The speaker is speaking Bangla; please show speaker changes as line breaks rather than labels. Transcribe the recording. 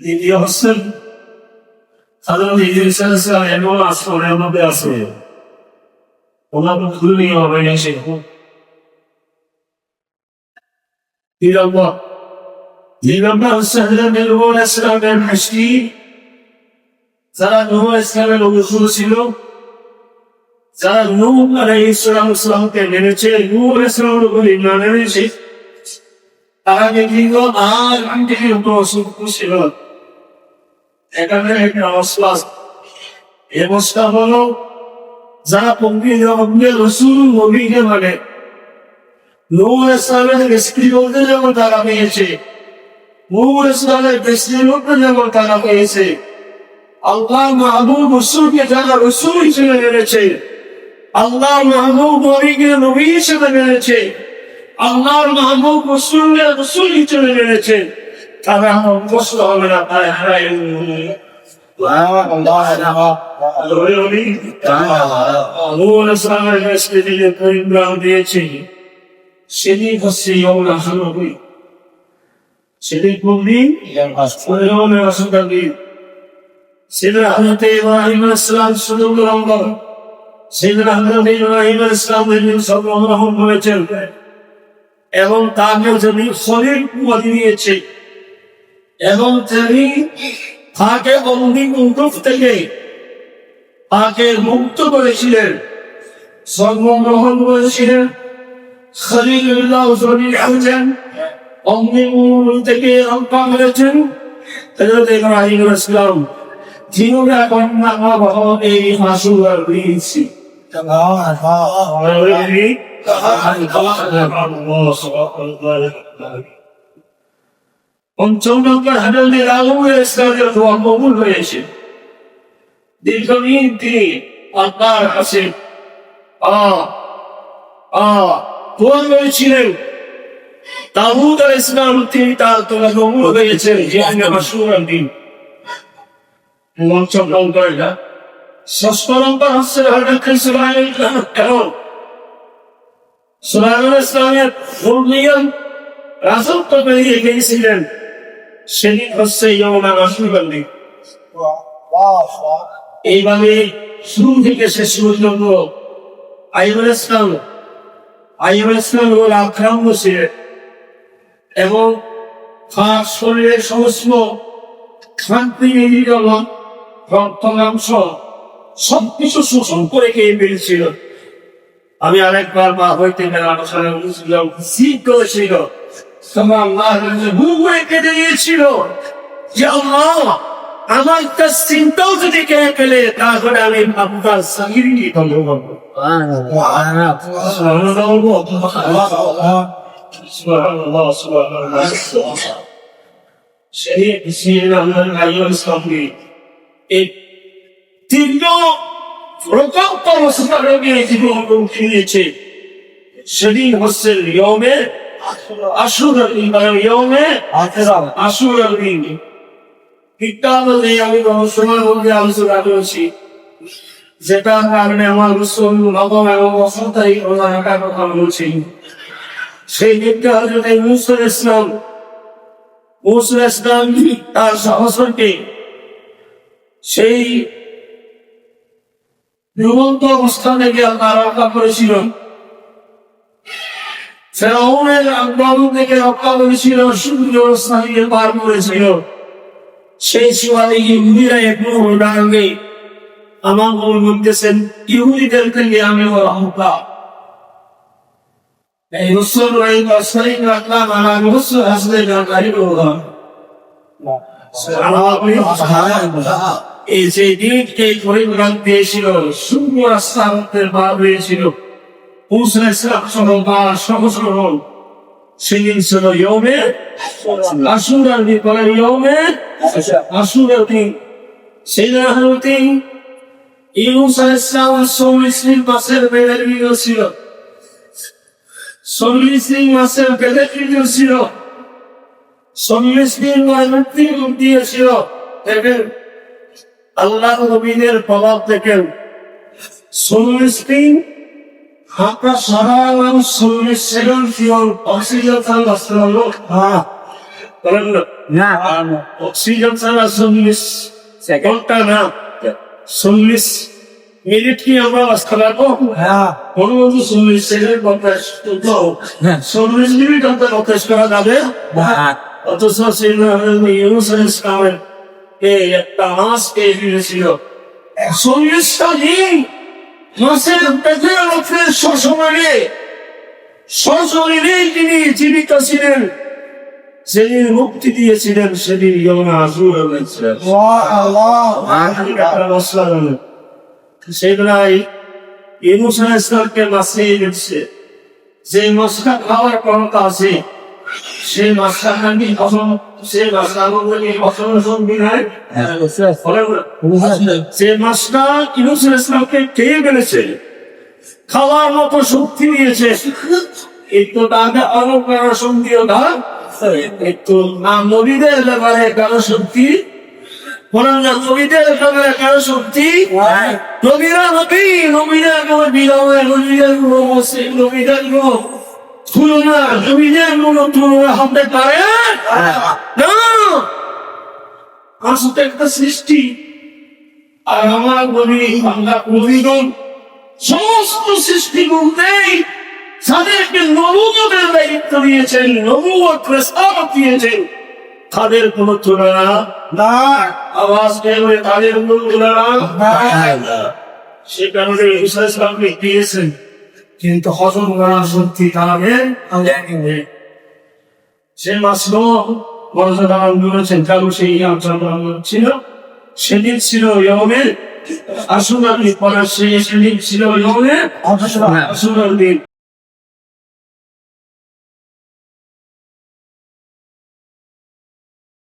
দ্বিতীয় হচ্ছেন সাধারণ ইদ্রিস আলাইহিস সালাম এমন আসরের মধ্যে আছে ওনার ভুলই হবে না সে তিন নম্বর হচ্ছে হযরত নূহ আলাইহিস সালামের হাসি যারা নূহ আলাইহিস সালামের অনুসারী ছিল যারা নূহ আলাইহিস সালামকে মেনেছে নূহ আলাইহিস সালামের উপর ঈমান এনেছে তারা ব্যক্তিগত আর আন্তরিক প্রশংসা ছিল এখানে একটা অবস্থা এই অবস্থা হলো যারা পঙ্গির রসুল নবীকে মানে নূহ আলাইহিস সালামের স্ত্রী বলতে যেমন তারা পেয়েছে নূহ আলাইহিস সালামের স্ত্রী বলতে যেমন তারা পেয়েছে আল্লাহ মাহবুব রসুলকে যারা রসুল হিসেবে মেনেছে আল্লাহ মাহবুব নবীকে নবী হিসেবে মেনেছে আল্লাহর মাহবুব রসুলকে রসুল হিসেবে মেনেছে তারা কষ্ট হবে না তাই হারাই দিয়েছে সেদিন হচ্ছে সেদিন কোন দিন সেদিন হযরত ইব্রাহিম আলাইহিস সালাম শুধু নম্বর সেদিন হযরত ইব্রাহিম আলাইহিস সালাম জন্মগ্রহণ করেছেন এবং তাকে যিনি শরীর দিয়েছে এবং তিনি তাকে অগ্নিকুণ্ড থেকে তাকে মুক্ত করেছিলেন জন্মগ্রহণ করেছিলেন খলিলুল্লাহ শরীর হয়েছেন অগ্নিকুণ্ড থেকে রক্ষা করেছেন হযরত ইব্রাহিম আলাইহিস সালাম জিনুরা কন্যা বাবা এই হাসুর দিয়েছি পঞ্চম নম্বর হযরত আদম আলাইহিস সালামের দোয়া কবুল হয়েছে দীর্ঘদিন তিনি আল্লাহর কাছে দোয়া করেছিলেন দাউদ আলাইহিস সালাম তিনি তার দোয়া কবুল হয়েছে জিহানে মাশরুর দিন পঞ্চম নম্বর ষষ্ঠ নম্বর হচ্ছে হযরত সুলাইমান আলাইহিস সালামের ফুলনিয়ম রাজত্ব পেয়ে গিয়েছিলেন সেদিন হচ্ছে ইয়ৌমা আশুরার দিন এইভাবে শুরু থেকে শেষ পর্যন্ত আইয়ুব আলাইহিস সালাম হল আক্রান্ত ছিলেন এবং তার শরীরের সমস্ত খান্তি রক্তাংশ সবকিছু শোষণ করে খেয়ে ফেলেছিল আমি আরেকবার মা হইতে আলোচনা করেছিলাম জিদ করেছিল কেটে দিয়েছিল যে আল্লাহ আমার একটা চিন্তাও যদি কেড়ে ফেলে তাহলে আমি আপনার সাগিরি ধ্বংস করবো এই তীব্র প্রকল্প অবস্থা রোগী জীবন ফিরেছে সেদিন হচ্ছে ইয়ৌমে আশুরার দিন ইয়ৌমে আশুরার দিন বিজ্ঞাপনে আমি সময়ের মধ্যে আলোচনা করেছি যেটার কারণে আমার রসুল নবম এবং অসন্তাই ওনার কথা বলছি সেই দিনটা হযরত মুসা আলাইহিস সালাম তার সহচরকে সেই ডুবন্ত অবস্থা থেকে আল্লাহ রক্ষা করেছিল ফেরাউনের আক্রমণ থেকে রক্ষা করেছিল সূর্য স্নানিয়ে পার করেছিল সেই সময় ইহুদিরা একটু ডাকে আমার বলতেছেন ইহুদিদের থেকে আমি রক্ষা এই রসুল শরীর রাখলাম আমার রসুল আসলে জানকারি প্রোগ্রাম এই যে দিনকে পরিমাণ পেয়েছিল শূন্য রাস্তার মধ্যে পার হয়েছিল সহসরল সেদিন ছিল ইয়ৌমে আশুরার দিন বলেন ইয়ৌমে আশুরার দিন সেদিন হযরত ইউনূস আলাইহিস সালাম 40 মাসের বেড়ে ছিল 40 মাসের বেড়ে ছিল 40 দিন মুক্তি দিয়েছিল দেখেন আল্লাহ নবীদের প্রভাব থেকে 40 দিন আপনার সারা 40 সেকেন্ড অক্সিজেন
না
অক্সিজেন ছাড়া 40 ঘন্টা না 40 মিনিট কি আমরা বাঁচতে পারবো?
হ্যাঁ
কোনো 40 সেকেন্ড বাতাস 40 মিনিট আমরা বাতাস করা যাবে? অথচ ইউনুস আলাইহিস সালামের এই একটা মাছ পেয়ে ফিরেছিল 40টা দিন মাছের পেটের মধ্যে সশরীরে তিনি জীবিত ছিলেন। সেদিন মুক্তি দিয়েছিলেন, সেদিন ইয়মে আশুরা হয়েছিলেন। সেদিনাই ইউনুস আলাইহিস সালামকে মাছে দিচ্ছে, যে মাছটা খাওয়ার ক্ষমতা আছে সেই মাছটা নাকি সেই মাছটা সম্ভব নয়। যে মাছটা ইউনুস আলাইহিস সালামকে খেয়ে ফেলেছে, খাওয়ার মতো শক্তি দিয়েছে, একটু তাকে আরো কারো শক্তিও না, একটু না নবীদের ব্যাপারে কারো শক্তি, নবীদের ব্যাপারে কারো শক্তি, নবীরা নবী, নবীরা কোনো বিরামে, নবীদের কোনো মুসলিম, নবীদের কোনো তুলনা, নবীদের কোনো তুলনা হতে পারে না। আসলে একটা সৃষ্টি, আর আমার নবী, আমরা নবীগণ সমস্ত সৃষ্টি বলতেই যাদেরকে নবুয়তের দায়িত্ব দিয়েছেন, নবুয়ত রিসালাত দিয়েছেন, তাদের কোন তুলনা না। আওয়াজ বেরোয়, তাদের কোন তুলনা না। সে কারণে ঈসা ইসলামকে দিয়েছেন, কিন্তু হজম করার শক্তি তাদের নেই। সে মাসল মর্যাদা বলেছেন, কারণ সেই ছিল সেদিন ছিল ইয়মে আশুরার দিন, পরে সেদিন ছিল ইয়মে আশুরার দিন।